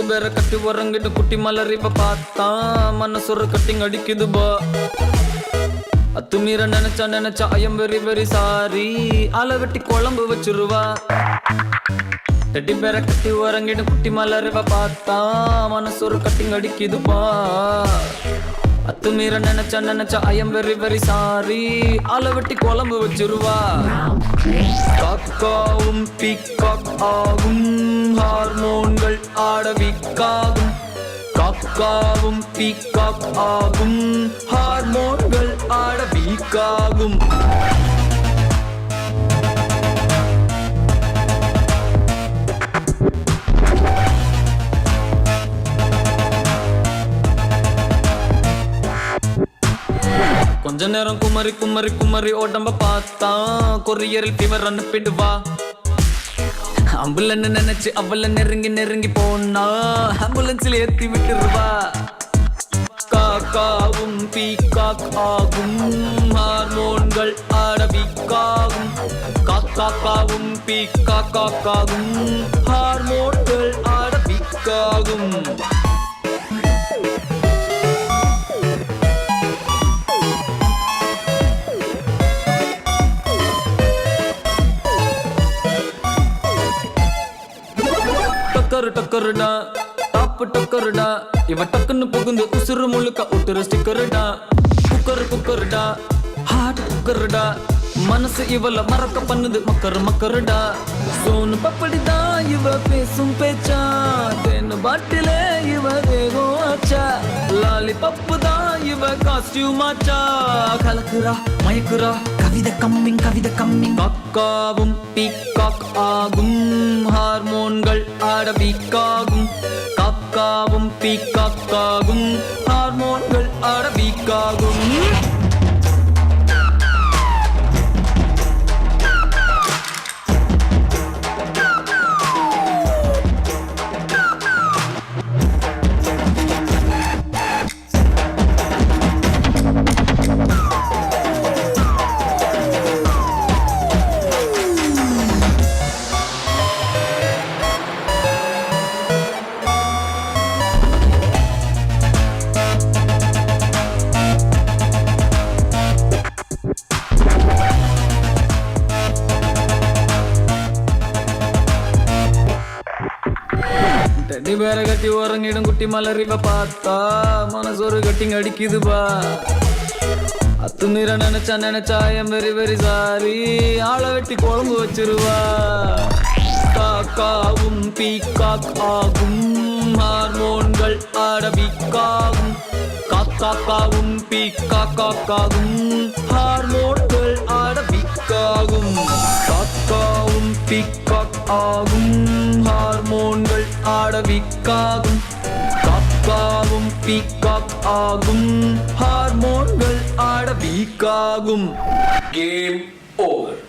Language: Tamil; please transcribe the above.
ரெண்டு பேரை கட்டி உறங்கிட்டு குட்டி மலரிவ பார்த்தா மனசொரு கட்டிங் அடிக்குதுபா. அத்துமீற நினைச்சா ஐயம் வெரி வெரி சாரி ஆளை வெட்டி குழம்பு வச்சிருவா. ரெண்டு பேரை கட்டி உறங்கிட்டு குட்டி மலரிவ பார்த்தா மனசொரு கட்டிங் அடிக்குதுபா. அத்துமீற நினைச்சா ஐயம் வெரி வெரி சாரி ஆளை வெட்டி குழம்பு வச்சிருவா. காக்காவும் பீகாக் ஆகும் ஹார்மோன்கள் ஆட வீக்காகும். காக்காவும் பீகாக் ஆகும் ஹார்மோன்கள் ஆட வீக்காகும். கொஞ்ச நேரம் குமரி குமரி குமரி உடம்ப பார்த்தா கொரியரில் ஃபீவர் அனுப்பிடுவா. ஆம்புலன்னு நினைச்சு அவள நெருங்கி நெருங்கி போனா ஆம்புலன்ஸ்ல ஏத்தி விட்டுருவா. காக்காவும் பீகாக் ஆகும் ஹார்மோன்கள் ஆட வீக்காகும். காக்காவும் பீகாக் ஆகும் ஹார்மோன்கள் ஆட வீக்காகும். டக்கரு டக்கருடா டாப்பு டக்கருடா இவ டக்குன்னு புகுந்து உசுறு முழுக்க ஒட்டுற ஸ்டிக்கருடா. குக்கரு குக்கருடா ஹார்ட் குக்கருடா மனசு இவள மறக்க பண்ணுது மக்கரு மக்கருடா. சோனு பப்படிதா இவ பேசும் பேச்சா தேனு பாட்டிலே இவ தேகம் ஆச்சா. லாலி பப்பு தான் இவ காஸ்டியூம் ஆச்சா. கலக்குறா மயக்குறா கவிதை கம்மிங். காக்காவும் பீகாக் ஆகும் ஹார்மோன்கள் ஆட வீக்காகும். காக்காவும் பீகாக் ஆகும் ஹார்மோன்கள் ஆட வீக்காகும். ரெண்டு பேரை கட்டி உறங்கிடும் குட்டி மலரிவ பார்த்தா மனசொரு கட்டிங் அடிக்குதுபா. அத்துமீற நினைச்சா ஐயம் வெரி வெரி சாரி ஆளை வெட்டி குழம்பு வச்சிருவா. காக்காவும் பீகாக் ஆகும் ஹார்மோன்கள் ஆட வீக்காகும். காக்காவும் பீகாக் ஆகும் ஹார்மோன்கள் ஆட வீக்காகும். காக்காவும் பீகாக் ஆகும் ஹார்மோன்கள் ஆட வீக்காகும். காக்காவும் பீகாக் ஆகும் ஹார்மோன்கள் ஆட வீக்காகும். Game over.